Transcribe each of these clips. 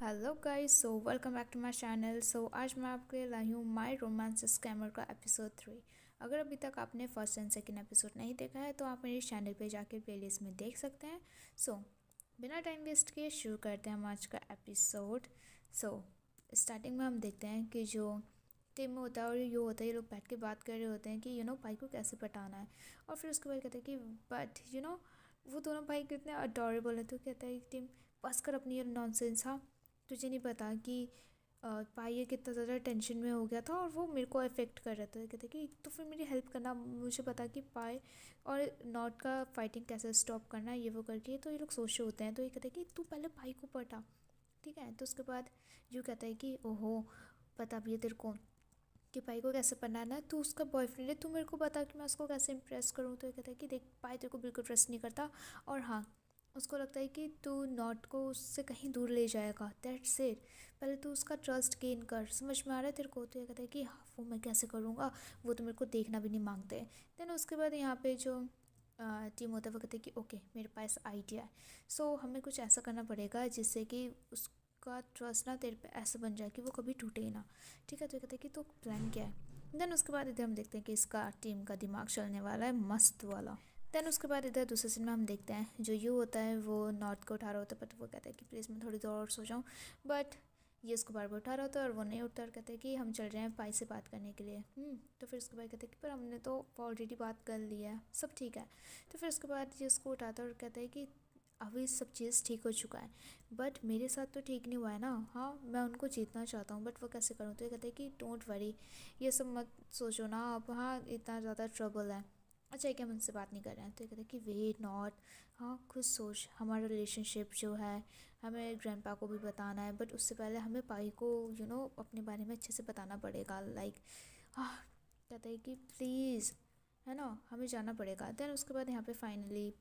Hello guys, so welcome back to my channel. आज मैं आपके लाई हूँ माय रोमांस स्कैमर का एपिसोड 3। अगर अभी तक आपने फर्स्ट एंड सेकंड एपिसोड नहीं देखा है तो आप मेरे चैनल पे जाकर प्लेलिस्ट में देख सकते हैं। सो बिना टाइम वेस्ट किए शुरू करते हैं हम आज का एपिसोड। सो स्टार्टिंग में हम देखते हैं कि जो टीम में होता है और ये होता है, ये लोग बैठ के बात कर रहे होते हैं कि भाई को कैसे पटाना है। और फिर उसके बाद कहते हैं कि बट वो दोनों भाई कितने अडोरेबल है। तो कहता है टीम, बस कर अपनी ये नॉनसेंस। हाँ, तुझे नहीं पता कि भाई ये कितना ज़्यादा टेंशन में हो गया था और वो मेरे को अफेक्ट कर रहा था। कहते कि तो फिर मेरी हेल्प करना, मुझे पता कि पाए और नॉट का फाइटिंग कैसे स्टॉप करना है, ये वो करके। तो ये लोग सोच रहे होते हैं। तो ये कहते हैं कि तू पहले भाई को पटा, ठीक है। तो उसके बाद यूँ कहता है कि ओहो, पता भी है तेरे को कि भाई को कैसे बनाना है। तू उसका बॉयफ्रेंड है, तू मेरे को बता कि मैं उसको कैसे इम्प्रेस करूँ। तो ये कहता है कि देख, भाई तेरे को बिल्कुल ट्रस्ट नहीं करता और हाँ, उसको लगता है कि तू नॉट को उससे कहीं दूर ले जाएगा। दैट्स इट, पहले तू उसका ट्रस्ट गेन कर। समझ में आ रहा है तेरे को? तो ये कहता है कि हाँ, वो मैं कैसे करूँगा, वो तो मेरे को देखना भी नहीं मांगते। देन उसके बाद यहाँ पे जो टीम होता है वो कहते हैं कि ओके, मेरे पास आइडिया है। हमें कुछ ऐसा करना पड़ेगा जिससे कि उसका ट्रस्ट ना तेरे पे ऐसा बन जाए कि वो कभी टूटे ही ना, ठीक है। तो ये कहते हैं कि तो प्लान क्या है। देन उसके बाद इधर हम देखते हैं कि इसका टीम का दिमाग चलने वाला है मस्त वाला। देन उसके बाद इधर दूसरे सीन में हम देखते हैं जो यू होता है वो नॉर्थ को उठा रहा होता है, बट वो कहता है कि प्लीज़ मैं थोड़ी देर और सो जाऊँ। बट ये उसको बार बार उठा रहा होता है और वो नहीं उठता और कहते हैं कि हम चल रहे हैं पाई से बात करने के लिए। तो फिर उसके बाद कहते हैं कि पर हमने तो ऑलरेडी बात कर ली है, सब ठीक है। तो फिर उसके बाद ये उसको उठाता है और कहता है कि अभी सब चीज़ ठीक हो चुका है, बट मेरे साथ तो ठीक नहीं हुआ है ना। हाँ, मैं उनको जीतना चाहता हूँ, बट वो कैसे करूँ। तो ये कहते हैं कि डोंट वरी, ये सब मत सोचो ना अब। हाँ, इतना ज़्यादा ट्रबल है। अच्छा है कि हम उनसे बात नहीं कर रहे हैं। तो ये कहते हैं कि वेट नॉट, हाँ खुद सोच, हमारा रिलेशनशिप जो है हमें ग्रैंडपा को भी बताना है, बट उससे पहले हमें पाई को अपने बारे में अच्छे से बताना पड़ेगा। लाइक हाँ, कहते हैं कि प्लीज़, है ना, हमें जाना पड़ेगा। देन उसके बाद यहाँ पे फाइनली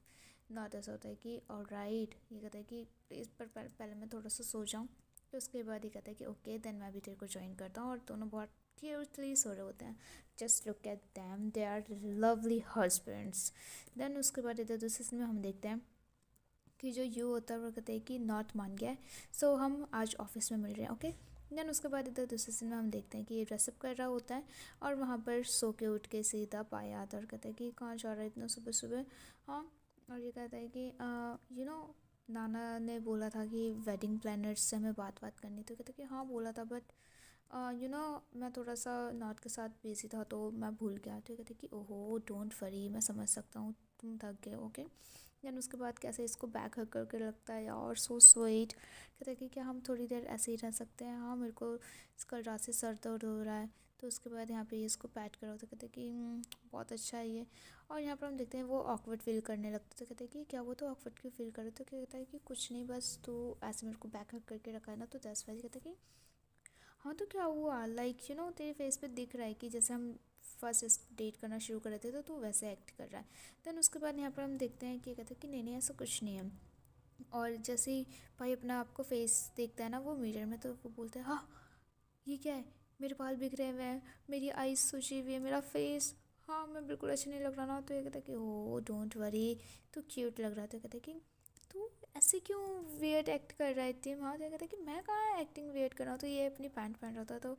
नॉट ऐसा होता है कि ऑलराइट, ये कहता है कि प्लीज़ पर पहले मैं थोड़ा सा सो जाऊँ। तो उसके बाद ये कहता है कि ओके, देन मैं भी तेरे को ज्वाइन करता हूँ। और दोनों बहुत क्यूटली सो रहे होते हैं। Just look at them, they are lovely husbands. Then उसके बाद इधर दूसरे सीन में हम देखते हैं कि जो यू होता है वो कहते हैं कि नॉट मान गया है, हम आज ऑफिस में मिल रहे हैं, ओके। देन उसके बाद इधर दूसरे सीन में हम देखते हैं कि ये ड्रेसअप कर रहा होता है और वहाँ पर सो के उठ के सीधा पाया आता है और कहता है कि कहाँ जा रहा है इतना सुबह सुबह। हाँ, और ये कहता है कि नाना ने बोला था कि वेडिंग प्लानर्स से हमें बात करनी। तो कहते हैं कि हाँ बोला था, बट मैं थोड़ा सा नॉट के साथ बिजी था तो मैं भूल गया। तो कहते कि ओहो डोंट वरी, मैं समझ सकता हूँ तुम थक गए, ओके। देन उसके बाद कैसे इसको बैक हक करके लगता है यार, सो स्वीट। कहते हैं कि क्या हम थोड़ी देर ऐसे ही रह सकते हैं, हाँ मेरे को कल रात से सर दर्द हो रहा है। तो उसके बाद यहाँ पे इसको पैट करो तो कहते हैं कि बहुत अच्छा है ये। और यहाँ पर हम देखते हैं वो ऑकवर्ड फील करने लगता है। तो कहते हैं कि क्या वो तो ऑकवर्ड क्यों फील करे। तो कहता है कि कुछ नहीं, बस तू ऐसे मेरे को बैक हक करके रखा है ना, तो दैट्स वाई। कहता है कि हाँ तो क्या हुआ, लाइक तेरे फेस पे दिख रहा है कि जैसे हम फर्स्ट डेट करना शुरू कर रहे थे तो तू वैसे एक्ट कर रहा है। देन उसके बाद यहाँ पर हम देखते हैं कि कहते हैं कि नहीं नहीं ऐसा कुछ नहीं है। और जैसे ही भाई अपना आपको फेस देखता है ना वो मिरर में, तो वो बोलता है हाँ ये क्या है, मेरे बाल बिखरे हुए हैं, मेरी आईज सूजी हुई है, मेरा फेस, हाँ मैं बिल्कुल अच्छा नहीं लग रहा ना। तो ये कहता है कि ओ डोंट वरी, तू क्यूट लग रहा है। तो कहता है कि तू ऐसे क्यों वियर्ड एक्ट कर रहा है इतनी। हाँ, तो ये कहता है कि मैं कहाँ एक्टिंग वियर्ड कर रहा हूँ। तो ये अपनी पैंट पहन रहा था तो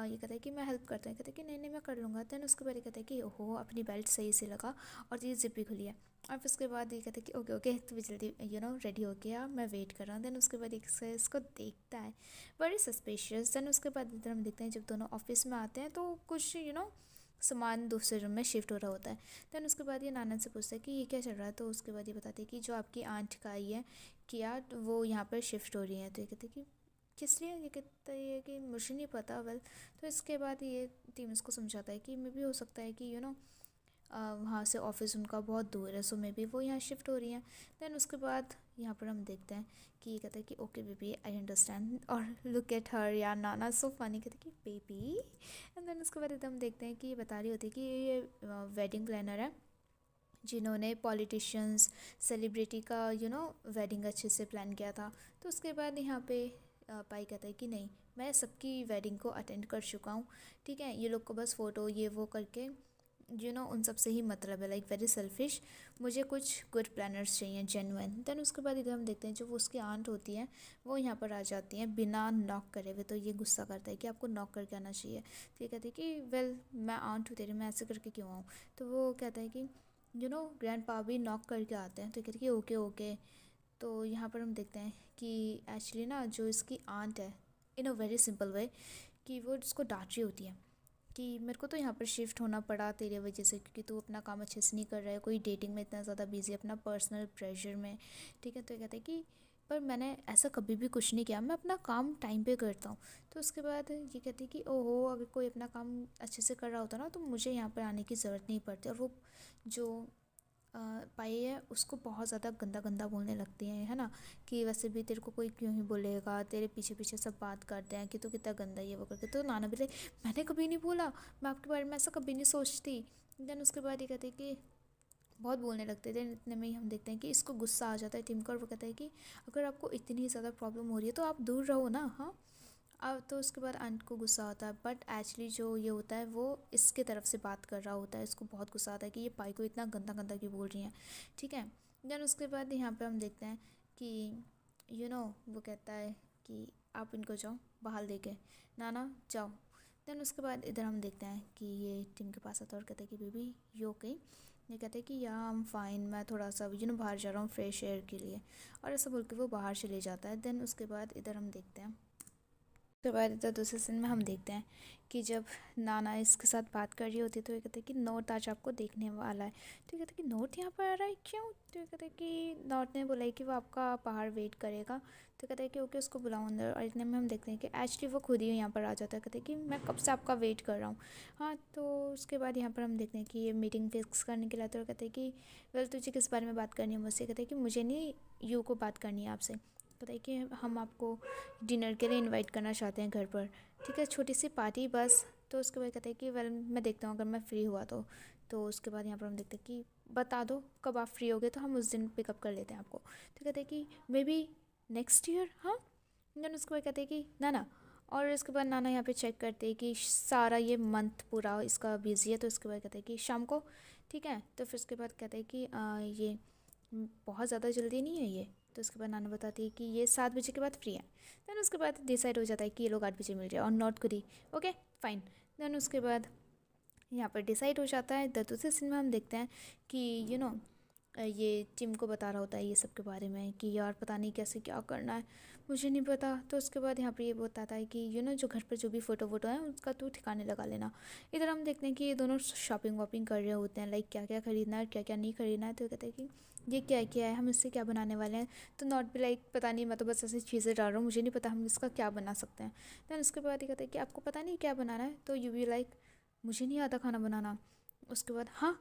ये कहता है कि मैं हेल्प करता हूँ। कहता है कि नहीं नहीं मैं कर लूँगा। देन उसके बाद ये कहता है कि ओहो अपनी बेल्ट सही से लगा और ये जिप भी खुली है। और फिर उसके बाद ये कहता है कि ओके ओके तू भी जल्दी रेडी हो गया, मैं वेट कर रहा हूँ। देन उसके बाद एक से इसको देखता है बड़ी सस्पिशियस। देन उसके बाद इधर हम देखते हैं जब दोनों ऑफिस में आते हैं तो कुछ सामान दूसरे रूम में शिफ्ट हो रहा होता है। देन उसके बाद ये नाना से पूछता है कि ये क्या चल रहा है। तो उसके बाद ये बताते हैं कि जो आपकी आंट का आई है किया वो यहाँ पर शिफ्ट हो रही है। तो ये कहते हैं कि किस लिए, ये कहता है कि मुझे नहीं पता। वेल, तो इसके बाद ये टीम इसको समझाता है कि मे भी हो सकता है कि वहाँ से ऑफिस उनका बहुत दूर है, सो मे बी वो यहाँ शिफ्ट हो रही हैं। देन उसके बाद यहाँ पर हम देखते हैं कि ये कहते हैं कि ओके बेबी आई अंडरस्टैंड, और लुक एट हर यार, नाना सो फनी, कहते हैं कि बेबी। एंड देन उसके बाद एकदम देखते हैं कि ये बता रही होती है कि ये वेडिंग प्लानर है जिन्होंने पॉलिटिशियंस सेलिब्रिटी का वेडिंग अच्छे से प्लान किया था। तो उसके बाद यहाँ पे पाई कहता है कि नहीं, मैं सबकी वेडिंग को अटेंड कर चुका हूँ, ठीक है। ये लोग को बस फ़ोटो ये वो करके उन सब से ही मतलब है, लाइक वेरी सेल्फिश। मुझे कुछ गुड प्लानर्स चाहिए, जेन्युइन। देन उसके बाद इधर हम देखते हैं जो वो उसकी आंट होती है वो यहाँ पर आ जाती है बिना नॉक करे हुए। तो ये गुस्सा करता है कि आपको नॉक करके आना चाहिए। तो ये कहती है कि वेल मैं आंट हूँ तेरी, मैं ऐसे करके क्यों आऊँ। तो वो कहता है कि ग्रैंड पा भी नॉक करके आते हैं। तो ये कहती है कि ओके ओके। तो यहाँ पर हम देखते हैं कि एक्चुअली ना जो इसकी आंट है, इन अ वेरी सिंपल वे, कि वो इसको डांट रही होती है कि मेरे को तो यहाँ पर शिफ्ट होना पड़ा तेरे वजह से, क्योंकि तू अपना काम अच्छे से नहीं कर रहा है, कोई डेटिंग में इतना ज़्यादा बिजी है, अपना पर्सनल प्रेशर में। ठीक है। तो ये कहते हैं कि पर मैंने ऐसा कभी भी कुछ नहीं किया, मैं अपना काम टाइम पे करता हूँ। तो उसके बाद ये कहती है कि ओहो, अगर कोई अपना काम अच्छे से कर रहा होता ना तो मुझे यहाँ पर आने की ज़रूरत नहीं पड़ती। और वो जो पाई है उसको बहुत ज़्यादा गंदा गंदा बोलने लगती हैं, है ना, कि वैसे भी तेरे को कोई क्यों ही बोलेगा, तेरे पीछे पीछे सब बात करते हैं कि तू कितना गंदा ये वो करके। तो नाना भी लाइक मैंने कभी नहीं बोला, मैं आपके बारे में ऐसा कभी नहीं सोचती। देन उसके बाद ये कहते हैं कि बहुत बोलने लगते थे। इतने में ही हम देखते हैं कि इसको गुस्सा आ जाता है टिम का, और वो कहता है कि अगर आपको इतनी ज़्यादा प्रॉब्लम हो रही है तो आप दूर रहो ना। हाँ। अब तो उसके बाद आंट को गुस्सा आता है, बट एक्चुअली जो ये होता है वो इसके तरफ से बात कर रहा होता है। इसको बहुत गुस्सा आता है कि ये पाई को इतना गंदा गंदा क्यों बोल रही हैं। ठीक है। देन उसके बाद यहाँ पे हम देखते हैं कि वो कहता है कि आप इनको जाओ बाहर लेके, नाना जाओ। देन उसके बाद इधर हम देखते हैं कि ये टिम के पास आता है और कहता है कि बेबी यू ओके। ये कहते हैं कि या आई एम फाइन, मैं थोड़ा सा बाहर जा रहा हूँ फ्रेश एयर के लिए। और ऐसा बोल के वो बाहर चले जाता है। देन उसके बाद इधर हम देखते हैं, उसके बाद इधर दूसरे सीन में हम देखते हैं कि जब नाना इसके साथ बात कर रही होती है तो ये कहते हैं कि नॉर्थ आज आपको देखने वाला है। तो ये कहते हैं कि नॉर्थ यहाँ पर आ रहा है क्यों। तो ये कहते हैं कि नॉर्थ ने बोला है कि वो आपका बाहर वेट करेगा। तो कहते हैं कि ओके उसको बुलाओ अंदर। और इतने में हम देखते हैं कि एक्चुअली वो खुद ही यहाँ पर आ जाता है। कहते हैं कि मैं कब से आपका वेट कर रहा हूँ। हाँ। तो उसके बाद यहाँ पर हम देखते हैं कि ये मीटिंग फिक्स करने के लिए आते हैं और कहते हैं कि वेल तुझे किस बारे में बात करनी है मुझसे। कहते हैं कि मुझे नहीं, यू को बात करनी है आपसे। कहता है कि हम आपको डिनर के लिए इनवाइट करना चाहते हैं घर पर। ठीक है, छोटी सी पार्टी बस। तो उसके बाद कहते हैं कि वेल मैं देखता हूँ अगर मैं फ्री हुआ तो उसके बाद यहाँ पर हम देखते हैं कि बता दो कब आप फ्री होगे तो हम उस दिन पिकअप कर लेते हैं आपको। तो कहते हैं कि मे बी नेक्स्ट ईयर। हाँ। देन उसके बाद कहते हैं कि नाना, और इसके बाद नाना यहाँ पे चेक करते हैं कि सारा ये मंथ पूरा इसका बिजी है। तो उसके बाद कहते हैं कि शाम को। ठीक है। तो फिर उसके बाद कहते हैं कि ये बहुत ज़्यादा जल्दी नहीं है ये। तो उसके बाद नाना बताती है कि ये 7 बजे के बाद फ्री है। देन उसके बाद डिसाइड हो जाता है कि ये लोग 8 बजे मिल जाए और नॉट खुद ही ओके फाइन। देन उसके बाद यहाँ पर डिसाइड हो जाता है। द दूसरे सीन में हम देखते हैं कि ये टिम को बता रहा होता है ये सब के बारे में कि यार पता नहीं कैसे क्या करना है, मुझे नहीं पता। तो उसके बाद यहाँ पे ये बताता है कि जो घर पर जो भी फ़ोटो वोटो है उसका तू ठिकाने लगा लेना। इधर हम देखते हैं कि ये दोनों शॉपिंग वॉपिंग कर रहे होते हैं, लाइक क्या क्या ख़रीदना है क्या क्या नहीं ख़रीदना है। तो कहते हैं कि ये क्या क्या है, हम इससे क्या बनाने वाले हैं। तो नॉट भी लाइक पता नहीं, मैं तो बस ऐसी चीज़ें डाल रहा हूँ, मुझे नहीं पता हम इसका क्या बना सकते हैं। दैन उसके बाद ये कहते हैं कि आपको पता नहीं क्या बनाना है। तो यू भी लाइक मुझे नहीं आता खाना बनाना। उसके बाद हाँ,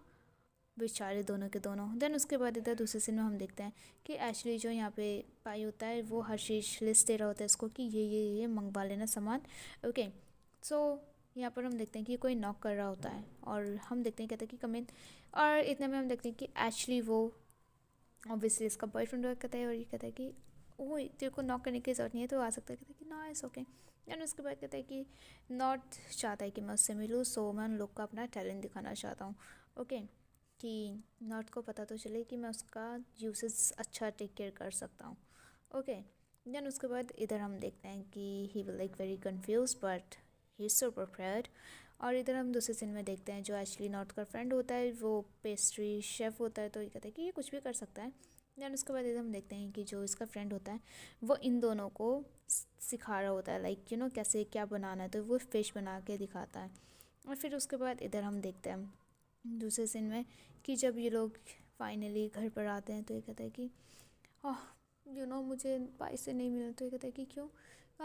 बेचारे दोनों के दोनों। देन उसके बाद इधर दूसरे सीन में हम देखते हैं कि एक्चुअली जो यहाँ पे पाई होता है वो हर चीज़ लिस्ट दे रहा होता है इसको कि ये मंगवा लेना सामान। ओके। सो यहाँ पर हम देखते हैं कि कोई नॉक कर रहा होता है और हम देखते हैं कहते हैं कि कम इन। और इतने में हम देखते हैं कि एक्चुअली वो ऑब्वियसली इसका बॉयफ्रेंड कहता है और ये कहता है कि वो तेरे को नॉक करने की ज़रूरत नहीं है तो आ सकता है। कहता है कि ना इट्स ओके। एंड उसके बाद कहता है कि नॉट चाहता है कि मैं उससे मिलूँ, सो मैं उन लोग का अपना टैलेंट दिखाना चाहता हूँ। ओके। कि नॉट को पता तो चले कि मैं उसका यूसेस अच्छा टेक केयर कर सकता हूँ। ओके। देन उसके बाद इधर हम देखते हैं कि he will like very confuse but he is so prepared. और इधर हम दूसरे सीन में देखते हैं जो एक्चुअली नॉट का फ्रेंड होता है वो पेस्ट्री शेफ़ होता है। तो ये कहता है कि ये कुछ भी कर सकता है। देन उसके बाद इधर हम देखते हैं कि जो इसका फ्रेंड होता है वो इन दोनों को सिखा रहा होता है, लाइक कैसे क्या बनाना है। तो वो फिश बना के दिखाता है। और फिर उसके बाद इधर हम देखते हैं दूसरे सीन में कि जब ये लोग फाइनली घर पर आते हैं तो ये कहता है कि मुझे भाई से नहीं मिला। तो ये कहता है कि क्यों,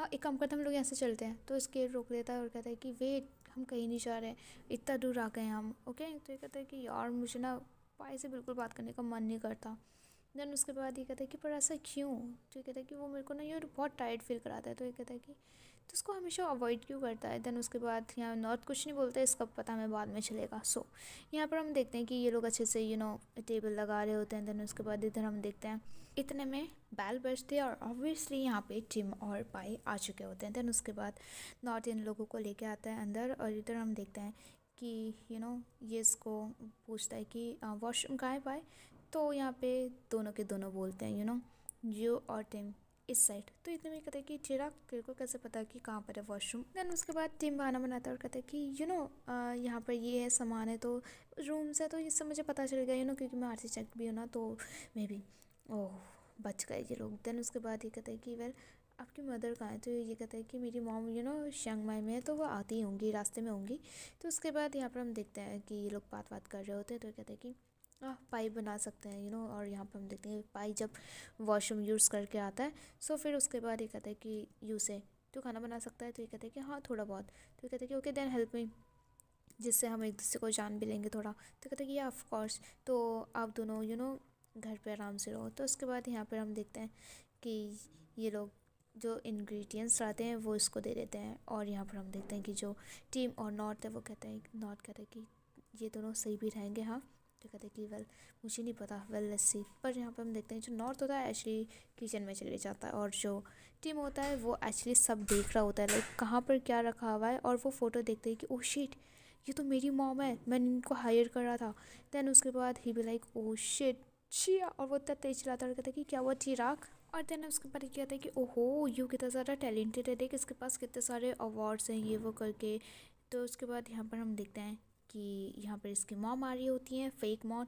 एक काम करते हैं हम लोग यहाँ से चलते हैं। तो इसके रोक लेता है और कहता है कि वेट, हम कहीं नहीं जा रहे हैं, इतना दूर आ गए हैं हम। ओके। तो ये कहता है कि यार मुझे ना भाई से बिल्कुल बात करने का मन नहीं करता। देन उसके बाद ये कहता है कि पर ऐसा क्यों। तो ये कहता है कि वो मेरे को ना यार बहुत टायर्ड फील कराता है। तो ये कहता है कि तो उसको हमेशा अवॉइड क्यों करता है। देन उसके बाद यहाँ नॉर्थ कुछ नहीं बोलता, इसका पता हमें बाद में चलेगा। सो यहाँ पर हम देखते हैं कि ये लोग अच्छे से टेबल लगा रहे होते हैं। देन उसके बाद इधर हम देखते हैं इतने में बैल बजते हैं और ऑब्वियसली यहाँ पे टिम और पाई आ चुके होते हैं। देन उसके बाद नॉर्थ इन लोगों को लेके आता है अंदर और इधर हम देखते हैं कि ये इसको पूछता है कि वॉशरूम कहाँ है भाई। तो यहाँ पे दोनों के दोनों बोलते हैं यू और टिम इस साइड। तो इतने में कहता है कि चिराग तेरे को कैसे पता कि कहाँ पर है वॉशरूम। देन उसके बाद टिम खाना बनाता है और कहता है कि यहाँ पर ये है सामान है तो रूम्स है तो इससे मुझे पता चल गया क्योंकि मैं आरसी चेक भी हूँ ना तो मे बी ओह बच गए ये लोग। देन उसके बाद ये कहता है कि वेल आपकी मदर कहाँ है। तो ये कहता है कि मेरी मॉम शियांग माई में है तो वो आती ही होंगी रास्ते में होंगी। तो उसके बाद यहाँ पर हम देखते हैं कि ये लोग बात कर रहे होते हैं। तो ये कहते हैं कि पाई बना सकते हैं और यहाँ पर हम देखते हैं पाई जब वॉशरूम यूज़ करके आता है। सो फिर उसके बाद ये कहता है कि यू से तो खाना बना सकता है। तो ये कहते हैं कि हाँ थोड़ा बहुत। तो ये कहते हैं कि ओके देन हेल्प मी, जिससे हम एक दूसरे को जान भी लेंगे थोड़ा। तो कहते हैं कि ऑफ कोर्स तो आप दोनों घर पे आराम से रहो। तो उसके बाद यहाँ पर हम देखते हैं कि ये लोग जो इंग्रेडिएंट्स लाते हैं वो इसको दे देते हैं। और यहाँ पर हम देखते हैं कि जो टीम और नॉर्थ है वो नॉर्थ कहता है कि ये दोनों सही भी रहेंगे हाँ। तो कहते हैं कि वेल मुझे नहीं पता, वेल लेट्स सी। पर यहाँ पर हम देखते हैं जो नॉर्थ होता है एक्चुअली किचन में चले जाता है और जो टीम होता है वो एक्चुअली सब देख रहा होता है लाइक कहाँ पर क्या रखा हुआ है। और वो फ़ोटो देखते हैं कि ओह शिट ये तो मेरी मॉम है, मैंने इनको हायर करा था। देन उसके बाद ही भी लाइक ओह शिट चिया, और वो इतना तेज चलाता है और कहता है कि क्या हुआ चिराग। और देन उसके बाद क्या कहता है कि ओहो यू कितना ज़्यादा टैलेंटेड है, देख इसके पास कितने सारे अवार्ड्स हैं ये वो करके। तो उसके बाद यहाँ पर हम देखते हैं कि यहाँ पर इसकी मॉम आ रही होती हैं, फेक मॉम,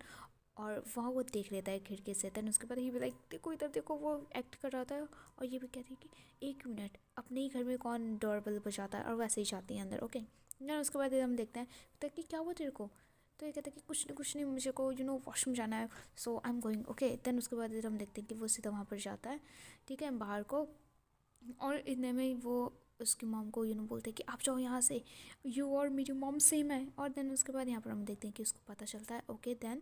और वहाँ वो देख लेता है खिड़की से। देन उसके बाद ही भी लाइक देखो इधर देखो वो एक्ट कर रहा था। और ये भी कहती है कि एक मिनट अपने ही घर में कौन डोरबेल बजाता है, और वैसे ही जाती है अंदर। ओके देन उसके बाद हम देखते हैं तो कि क्या हुआ तेरे को। तो ये कहता है कि कुछ नहीं मुझे को वॉशरूम जाना है so I am going okay. Then उसके बाद हम देखते हैं कि वो सीधा वहाँ पर जाता है ठीक है बाहर को। और इतने में वो उसकी मॉम को बोलते हैं कि आप जाओ यहाँ से, यू और मेरी मॉम सेम है। और देन उसके बाद यहाँ पर हम देखते हैं कि उसको पता चलता है okay. Then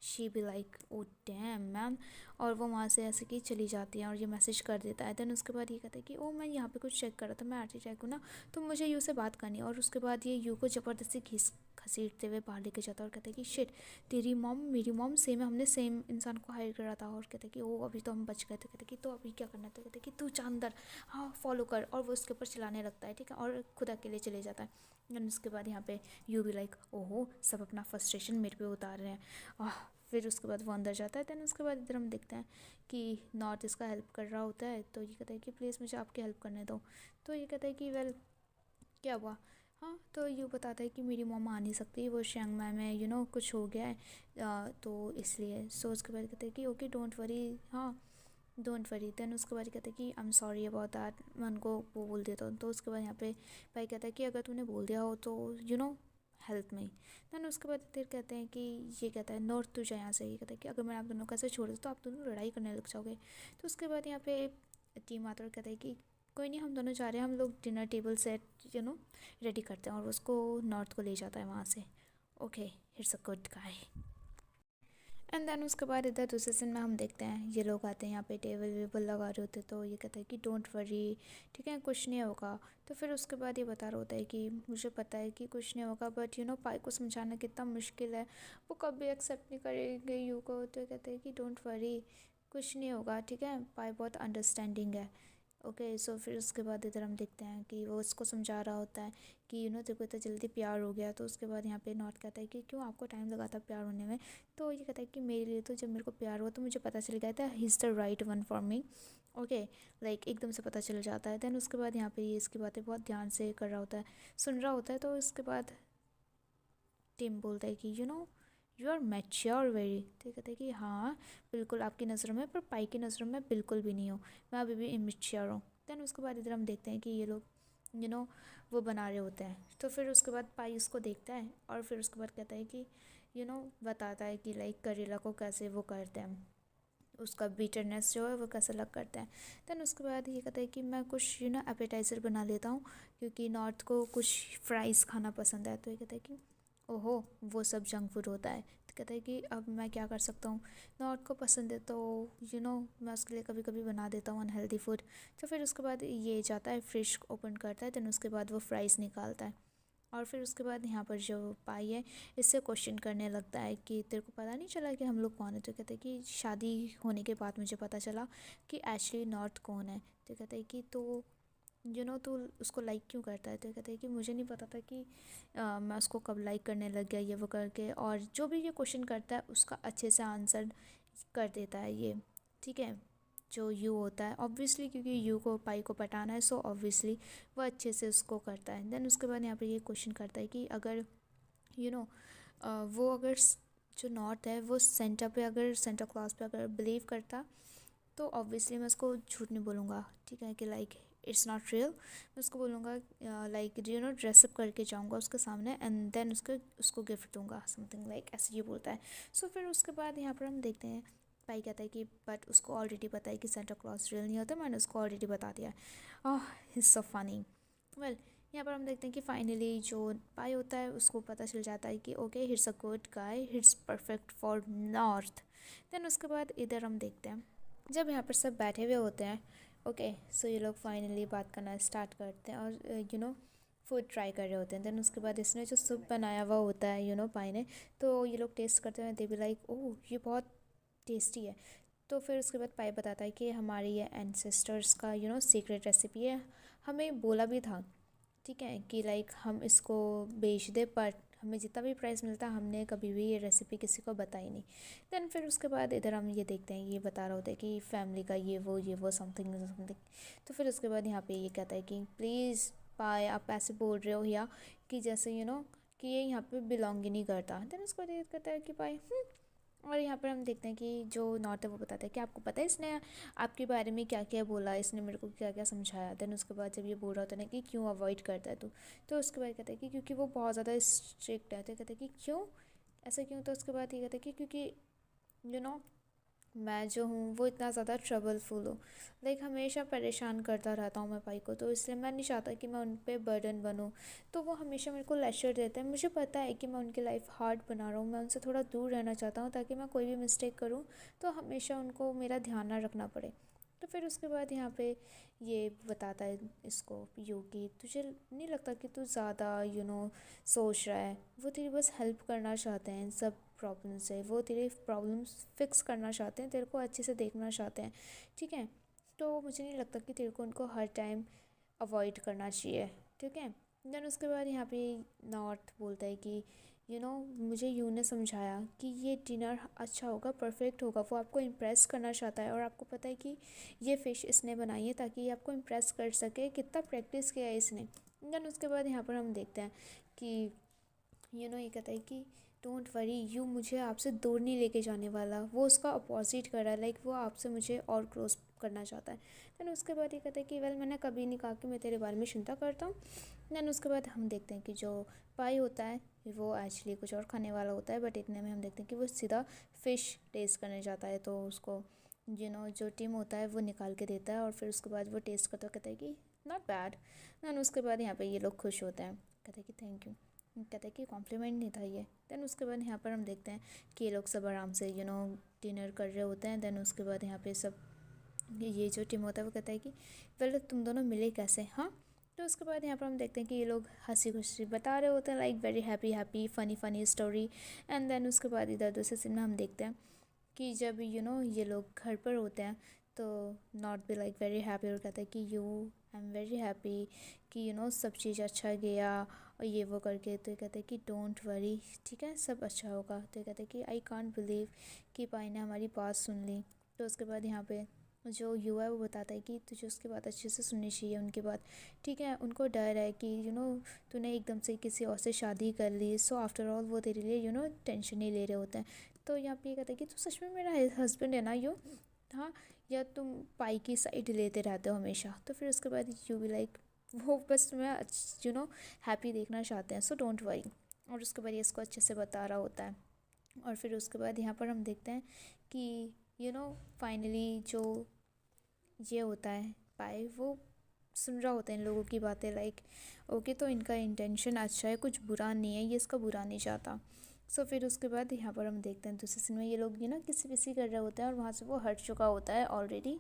she be like oh damn man, और वो वहाँ से ऐसे कि चली जाती है और ये मैसेज कर देता है। देन उसके बाद ये कहता है कि ओ मैं यहाँ पे कुछ चेक कर रहा था, मैं आरटी चेक हूँ ना तो मुझे यू से बात करनी है। और उसके बाद ये यू को ज़बरदस्ती घसीटते हुए बाहर लेके जाता है और कहता है कि शिट तेरी मॉम मेरी मॉम सेम है, हमने सेम इंसान को हायर करा था। और कहते हैं कि ओ अभी तो हम बच गए। तो कहते हैं कि तो अभी क्या करना है। तो कहते हैं कि तू जा अंदर, हाँ फॉलो कर। और वो उसके ऊपर चलाने लगता है ठीक है, और खुद अकेले चले जाता है। देन उसके बाद यहाँ पे यू भी लाइक ओहो सब अपना फ्रस्ट्रेशन मेरे पे उतार रहे हैं। फिर उसके बाद वो अंदर जाता है। देन उसके बाद इधर हम देखते हैं कि नॉर्थ इसका हेल्प कर रहा होता है। तो ये कहता है कि प्लीज़ मुझे आपकी हेल्प करने दो। तो ये कहता है कि वेल क्या हुआ। हाँ तो यू बताता है कि मेरी मॉम आ नहीं सकती, वो शियांग माई में कुछ हो गया है तो इसलिए। सो उसके बाद कहते हैं कि ओके डोंट वरी, हाँ डोंट वरी। देन उसके बाद कहते हैं कि I am sorry about that, मैं उनको वो बोल देता हूँ। तो उसके बाद यहाँ पे भाई कहता है कि अगर तूने बोल दिया हो तो हेल्प में। देन उसके बाद फिर कहते हैं कि ये कहता है नॉर्थ तू जा यहाँ से। ये कहता है कि अगर मैं आप दोनों को ऐसे छोड़ दूँ तो आप दोनों लड़ाई करने लग जाओगे। तो उसके बाद यहाँ पे टीम आता है और कहता है कि कोई नहीं हम दोनों जा रहे हैं, हम लोग डिनर टेबल सेट रेडी करते हैं। और उसको नॉर्थ को ले जाता है वहाँ से। Okay hits a good guy. And then उसके बाद इधर दूसरे सीन में हम देखते हैं ये लोग आते हैं यहाँ पे टेबल वेबल लगा रहे होते। तो ये कहता है कि डोंट वरी ठीक है कुछ नहीं होगा। तो फिर उसके बाद ये बता रहा होता है कि मुझे पता है कि कुछ नहीं होगा बट पाई को समझाना कितना मुश्किल है, वो कभी एक्सेप्ट नहीं करेंगे यू को। तो कहते हैं कि डोंट वरी कुछ नहीं होगा ठीक है, पाई बहुत अंडरस्टैंडिंग है। ओके सो फिर उसके बाद इधर हम देखते हैं कि वो उसको समझा रहा होता है कि तेरे को इतना जल्दी प्यार हो गया। तो उसके बाद यहाँ पे नॉर्थ कहता है कि क्यों आपको टाइम लगा था प्यार होने में। तो ये कहता है कि मेरे लिए तो जब मेरे को प्यार हुआ तो मुझे पता चल गया था he is the right one for me. Okay like एकदम से पता चल जाता है। देन उसके बाद यहाँ पे ये इसकी बातें बहुत ध्यान से कर रहा होता है, सुन रहा होता है। तो उसके बाद टिम बोलता है कि यू आर मैच्योर वेरी। तो ये कहता है कि हाँ बिल्कुल आपकी नज़रों में, पर पाई की नज़रों में बिल्कुल भी नहीं हूँ, मैं अभी भी इमेच्योर हूँ। देन उसके बाद इधर हम देखते हैं कि ये लोग वो बना रहे होते हैं। तो फिर उसके बाद पाई उसको देखता है और फिर उसके बाद कहता है कि बताता है कि लाइक करेला को कैसे वो करते हैं, उसका बीटरनेस जो है वो कैसे अलग करता है। देन उसके बाद ये कहता है कि मैं कुछ एपेटाइज़र बना लेता हूँ क्योंकि नॉर्थ को कुछ फ्राइज़ खाना पसंद है। तो ये कहता है कि ओहो वो सब जंक फूड होता है। तो कहता है कि अब मैं क्या कर सकता हूँ, नॉर्थ को पसंद है तो मैं उसके लिए कभी कभी बना देता हूँ अनहेल्दी फूड। तो फिर उसके बाद ये जाता है फ्रिज ओपन करता है। देन उसके बाद वो फ्राइज़ निकालता है। और फिर उसके बाद यहाँ पर जो पाई है इससे क्वेश्चन करने लगता है कि तेरे को पता नहीं चला कि हम लोग कौन है। तो कहते हैं कि शादी होने के बाद मुझे पता चला कि एक्चुअली नॉर्थ कौन है। तो कहते हैं कि तो तू उसको लाइक क्यों करता है? तो ये कहता है कि मुझे नहीं पता था कि मैं उसको कब लाइक करने लग गया, ये वो करके। और जो भी ये क्वेश्चन करता है उसका अच्छे से आंसर कर देता है ये, ठीक है। जो यू होता है ऑब्वियसली, क्योंकि यू को पाई को पटाना है, सो ऑब्वियसली वो अच्छे से उसको करता है। देन उसके बाद यहाँ पे ये क्वेश्चन करता है कि अगर यू नो वो अगर जो नॉर्थ है वो सेंटा पे, अगर सेंटा क्लॉज पे अगर बिलीव करता, तो ऑब्वियसली मैं उसको झूठ नहीं बोलूँगा, ठीक है, कि लाइक इट्स नॉट रियल। मैं उसको बोलूँगा लाइक ड्रेसअप करके जाऊँगा उसके सामने एंड देन उसको गिफ्ट दूंगा, समथिंग लाइक ऐसे ये बोलता है। सो फिर उसके बाद यहाँ पर हम देखते हैं भाई कहता है कि बट उसको ऑलरेडी पता है कि सेंटा क्लॉज रियल नहीं होता, मैंने उसको ऑलरेडी बता दिया। ओह इज़ सो फनी। वेल, यहाँ पर हम देखते हैं कि फाइनली जो पाई होता है उसको पता चल जाता है कि okay hits a good guy, hits perfect for north. Then उसके बाद इधर हम देखते हैं जब यहाँ पर सब बैठे हुए होते हैं, ओके सो ये लोग फाइनली बात करना स्टार्ट करते हैं और फूड ट्राई कर रहे होते हैं। देन उसके बाद इसने जो सूप बनाया हुआ होता है पाई ने, तो ये लोग टेस्ट करते हैं, दे भी लाइक ओह ये बहुत टेस्टी है। तो फिर उसके बाद पाई बताता है कि हमारी ये एंसेस्टर्स का सीक्रेट रेसिपी है, हमें बोला भी था, ठीक है, कि लाइक हम इसको बेच दे, पर हमें जितना भी प्राइस मिलता हमने कभी भी ये रेसिपी किसी को बताई नहीं। देन फिर उसके बाद इधर हम ये देखते हैं, ये बता रहा होता है कि फैमिली का ये वो समथिंग समथिंग। तो फिर उसके बाद यहाँ पे ये कहता है कि प्लीज़ पाए आप ऐसे बोल रहे हो या कि जैसे कि ये यहाँ पे बिलोंग ही नहीं करता। देन उसके बाद ये कहता है कि पाए और यहाँ पर हम देखते हैं कि जो नॉर्थ है वो बताता है कि आपको पता है इसने आपके बारे में क्या क्या बोला, इसने मेरे को क्या क्या समझाया। देन उसके बाद जब ये बोल रहा होता है ना कि क्यों अवॉइड करता है तो उसके बाद कहता है कि क्योंकि वो बहुत ज़्यादा स्ट्रिक्ट है। तो कहता है कि क्यों ऐसा क्यों? तो उसके बाद ये कहता है कि क्योंकि यू नो मैं जो हूँ वो इतना ज़्यादा ट्रबलफुल हूँ, लाइक हमेशा परेशान करता रहता हूँ मैं पाई को, तो इसलिए मैं नहीं चाहता कि मैं उन पर बर्डन बनूँ। तो वो हमेशा मेरे को लेक्चर देते हैं, मुझे पता है कि मैं उनकी लाइफ हार्ड बना रहा हूँ, मैं उनसे थोड़ा दूर रहना चाहता हूँ ताकि मैं कोई भी मिस्टेक करूँ तो हमेशा उनको मेरा ध्यान ना रखना पड़े। तो फिर उसके बाद यहाँ पे ये बताता है इसको योगी, तुझे नहीं लगता कि तू ज़्यादा सोच रहा है, वो तेरी बस हेल्प करना चाहते हैं इन सब प्रॉब्लम से, वो तेरे प्रॉब्लम्स फिक्स करना चाहते हैं, तेरे को अच्छे से देखना चाहते हैं, ठीक है। तो मुझे नहीं लगता कि तेरे को उनको हर टाइम अवॉइड करना चाहिए, ठीक है। देन उसके बाद यहाँ पे नॉर्थ बोलता है कि मुझे यूँ ने समझाया कि ये डिनर अच्छा होगा, परफेक्ट होगा, वो आपको इम्प्रेस करना चाहता है और आपको पता है कि ये फ़िश इसने बनाई है ताकि ये आपको इम्प्रेस कर सके, कितना प्रैक्टिस किया है इसने। देन उसके बाद यहाँ पर हम देखते हैं कि ये कहता है कि डोंट वरी यू, मुझे आपसे दूर नहीं लेके जाने वाला, वो उसका अपोजिट कर रहा है, लाइक वो आपसे मुझे और क्लोज करना चाहता है। देन उसके बाद ये कहता है कि वेल मैंने कभी नहीं कहा कि मैं तेरे बारे में चिंता करता हूँ। देन उसके बाद हम देखते हैं कि जो पाई होता है वो एक्चुअली कुछ और खाने वाला होता है, बट इतने में हम देखते हैं कि वो सीधा फ़िश टेस्ट करने जाता है, तो उसको जो टीम होता है वो निकाल के देता है और फिर उसके बाद वो टेस्ट करता है, कहता है कि नॉट बैड। देन उसके बाद यहाँ पे ये लोग खुश होते हैं, कहते हैं कि थैंक यू, कहते हैं कि कॉम्प्लीमेंट नहीं था ये। देन उसके बाद यहाँ पर हम देखते हैं कि ये लोग सब आराम से डिनर कर रहे होते हैं। देन उसके बाद यहाँ पे सब ये जो टीम होता है वो कहता है कि वेल तुम दोनों मिले कैसे, हाँ। तो उसके बाद यहाँ पर हम देखते हैं कि ये लोग हंसी खुशी बता रहे होते हैं, like very happy happy funny funny story. And then उसके बाद इधर दूसरे सीन में हम देखते हैं कि जब ये लोग घर पर होते हैं तो not be like very happy और कहता है कि आई एम वेरी हैप्पी कि सब चीज़ अच्छा गया और ये वो करके। तो ये कहते हैं कि डोंट वरी, ठीक है, सब अच्छा होगा। तो ये कहते हैं कि आई कांट बिलीव कि पाई ने हमारी बात सुन ली। तो उसके बाद यहाँ पे जो युवा है वो बताता है कि तुझे उसकी बात अच्छे से सुननी चाहिए, उनकी बात, ठीक है। उनको डर है कि तूने एकदम से किसी और से शादी कर ली, सो आफ्टर ऑल वो तेरे लिए टेंशन नहीं ले रहे होते हैं। तो यहाँ पे ये कहता है कि तू सच में मेरा हस्बैंड है ना हाँ, या तुम पाई की साइड लेते रहते हो हमेशा। तो फिर उसके बाद यू भी लाइक वो बस तुम्हें हैप्पी देखना चाहते हैं, सो डोंट वरी। और उसके बाद ये इसको अच्छे से बता रहा होता है। और फिर उसके बाद यहाँ पर हम देखते हैं कि फाइनली जो ये होता है पाए वो सुन रहा होता है इन लोगों की बातें, लाइक ओके तो इनका इंटेंशन अच्छा है, कुछ बुरा नहीं है, ये इसका बुरा नहीं चाहता। सो फिर उसके बाद यहाँ पर हम देखते हैं दूसरे सीन में ये लोग किसी किसी कर रहे होते हैं और वहाँ से वो हट चुका होता है ऑलरेडी।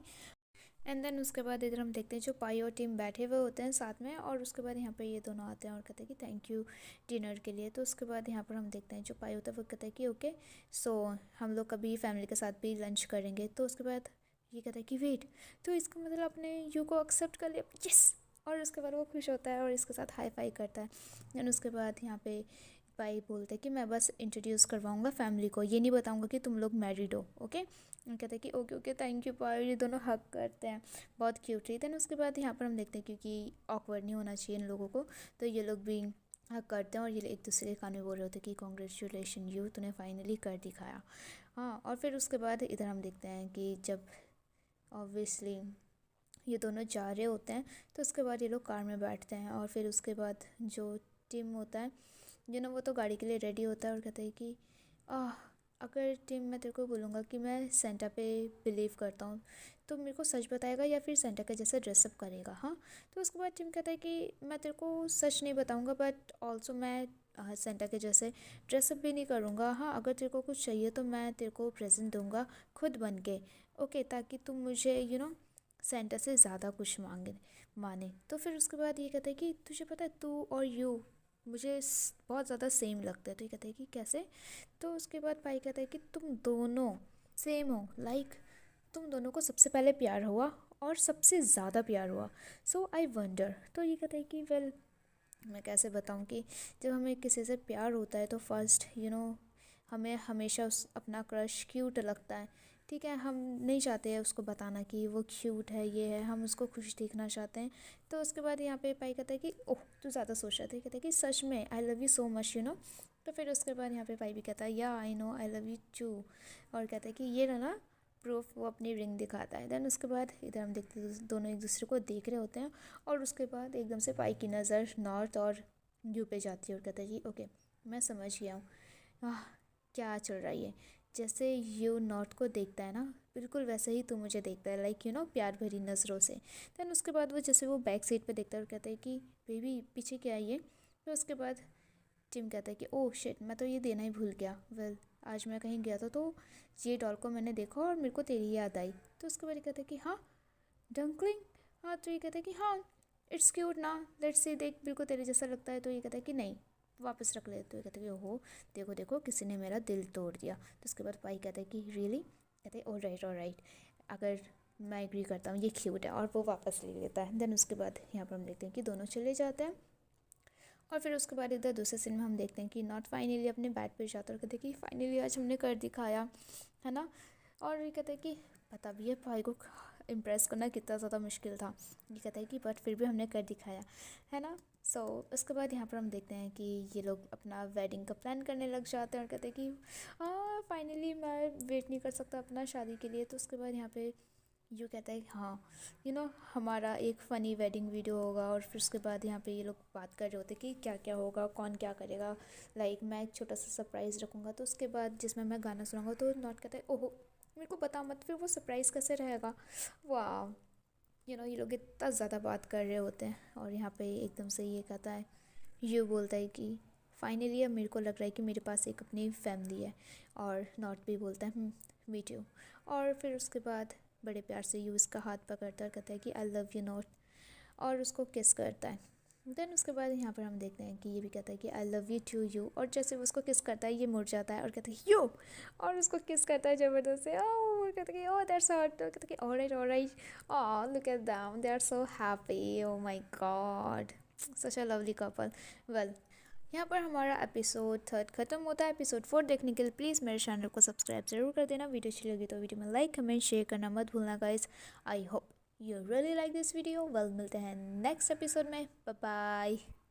एंड देन उसके बाद इधर हम देखते हैं जो पाई और टीम बैठे हुए होते हैं साथ में, और उसके बाद यहाँ पे ये दोनों आते हैं और कहते हैं कि थैंक यू डिनर के लिए। तो उसके बाद यहाँ पर हम देखते हैं जो पाई होता है वो कहता है कि ओके सो हम लोग कभी फैमिली के साथ भी लंच करेंगे। तो उसके बाद ये कहता है कि वेट, तो इसका मतलब आपने यू को एक्सेप्ट कर लिया, यस और उसके बाद वो खुश होता है और इसके साथ हाई फाई करता है। देन उसके बाद यहाँ पे भाई बोलते हैं कि मैं बस इंट्रोड्यूस करवाऊँगा फैमिली को, ये नहीं बताऊँगा कि तुम लोग मैरिड हो, ओके। कहते हैं कि ओके ओके थैंक यू भाई। ये दोनों हक करते हैं, बहुत क्यूट रही। देन उसके बाद यहाँ पर हम देखते हैं क्योंकि ऑकवर्ड नहीं होना चाहिए इन लोगों को, तो ये लोग भी हक करते हैं और ये एक दूसरे के कान में बोल रहे होते हैं कि कॉन्ग्रेचुलेशन यू, तूने फाइनली कर दिखाया। हाँ, और फिर उसके बाद इधर हम देखते हैं कि जब ऑब्वियसली ये दोनों जा रहे होते हैं तो उसके बाद ये लोग कार में बैठते हैं और फिर उसके बाद जो टिम होता है वो तो गाड़ी के लिए रेडी होता है और कहता है कि आह, अगर टिम मैं तेरे को बोलूँगा कि मैं सेंटा पे बिलीव करता हूँ तो मेरे को सच बताएगा या फिर सेंटा के जैसा ड्रेसअप करेगा। हाँ, तो उसके बाद टिम कहता है कि मैं तेरे को सच नहीं बताऊँगा बट ऑल्सो मैं सेंटा के जैसे ड्रेसअप भी नहीं करूँगा। हाँ, अगर तेरे को कुछ चाहिए तो मैं तेरे को प्रेजेंट दूँगा खुद बन के, ओके, ताकि तुम मुझे सेंटा से ज़्यादा कुछ माने। तो फिर उसके बाद ये कहता है कि तुझे पता है तू और यू मुझे बहुत ज़्यादा सेम लगता है। तो ये कहता है कि कैसे? तो उसके बाद भाई कहता है कि तुम दोनों सेम हो, लाइक तुम दोनों को सबसे पहले प्यार हुआ और सबसे ज़्यादा प्यार हुआ, सो आई वंडर। तो ये कहता है कि वेल मैं कैसे बताऊँ कि जब हमें किसी से प्यार होता है तो फर्स्ट हमें हमेशा उस अपना क्रश क्यूट लगता है, ठीक है। हम नहीं चाहते हैं उसको बताना कि वो क्यूट है, ये है, हम उसको खुश देखना चाहते हैं। तो उसके बाद यहाँ पे पाई कहता है कि ओह तू ज़्यादा सोच रहा था, कहता है कि सच में आई लव यू सो मच तो फिर उसके बाद यहाँ पे पाई भी कहता है या I know I love you too, और कहता है कि ये ना प्रूफ, वो अपनी रिंग दिखाता है। देन उसके बाद इधर हम देखते हैं दोनों एक दूसरे को देख रहे होते हैं और उसके बाद एकदम से पाई की नज़र नॉर्थ और यू पे जाती है और कहता है जी ओके मैं समझ गया हूँ। क्या चल रहा है ये, जैसे यू नॉर्थ को देखता है ना बिल्कुल वैसे ही तू मुझे देखता है, लाइक प्यार भरी नज़रों से। देन उसके बाद वो बैक सीट पे देखता है और कहता है कि बेबी पीछे क्या है ये। तो उसके बाद टिम कहता है कि ओह शिट मैं तो ये देना ही भूल गया। वेल आज मैं कहीं गया था तो ये डॉल को मैंने देखा और मेरे को तेरी याद आई। तो उसके बाद ये कहता है कि हाँ डंकलिंग। हाँ, तो ये कहता है कि हाँ इट्स क्यूट ना, लेट्स सी, देख बिल्कुल तेरे जैसा लगता है। तो ये कहता है कि नहीं वापस रख ले। तो ये कहता है कि ओहो देखो देखो किसी ने मेरा दिल तोड़ दिया। तो उसके बाद भाई कहता है कि रियली, कहते हैं ऑल राइट अगर मैं एग्री करता हूँ ये क्यूट है, और वो वापस ले लेता है। देन उसके बाद यहाँ पर हम देखते हैं कि दोनों चले जाते हैं और फिर उसके बाद इधर दूसरे सीन में हम देखते हैं कि नॉट फाइनली अपने बेड पर जाता है और कहते हैं कि फाइनली आज हमने कर दिखाया, है ना। और ये कहते हैं कि पता भी है भाई को इम्प्रेस करना कितना ज़्यादा मुश्किल था। ये कहता है कि बट फिर भी हमने कर दिखाया, है ना। सो उसके बाद यहाँ पर हम देखते हैं कि ये लोग अपना वेडिंग का प्लान करने लग जाते हैं और कहते हैं कि हाँ फाइनली मैं वेट नहीं कर सकता अपना शादी के लिए। तो उसके बाद यहाँ पे यू कहता है हाँ हमारा एक फ़नी वेडिंग वीडियो होगा। और फिर उसके बाद यहाँ पे ये लोग बात कर रहे होते कि क्या क्या होगा, कौन क्या करेगा, लाइक मैं एक छोटा सा सरप्राइज़ रखूँगा तो उसके बाद जिसमें मैं गाना सुनाऊँगा। तो नॉट कहता है ओहो मेरे को बता मत, फिर वो सरप्राइज़ कैसे रहेगा। वाह, ये लोग इतना ज़्यादा बात कर रहे होते हैं और यहाँ पे एकदम से ये कहता है, यू बोलता है कि फाइनली अब मेरे को लग रहा है कि मेरे पास एक अपनी फैमिली है। और नॉट भी बोलता है मी टू। और फिर उसके बाद बड़े प्यार से यू इसका हाथ पकड़ता है और कहता है कि आई लव यू नॉट, और उसको किस करता है। देन उसके बाद यहाँ पर हम देखते हैं कि ये भी कहता है कि I love you too you, और जैसे वो उसको किस करता है ये मुड़ जाता है और कहता है यू, और उसको किस करता है ज़बरदस्त से। ओह कहता है कि ओह दैट्स हॉट। तो कहता है कि alright oh look at them they are so happy, oh my god such a lovely couple. Well यहाँ पर हमारा एपिसोड 3 खत्म होता है। एपिसोड 4 देखने के लिए प्लीज़ मेरे चैनल को सब्सक्राइब ज़रूर कर देना। वीडियो अच्छी लगी तो वीडियो में लाइक कमेंट शेयर करना मत भूलना guys. I hope you really like this video. Well मिलते हैं नेक्स्ट एपिसोड में, बाय बाय।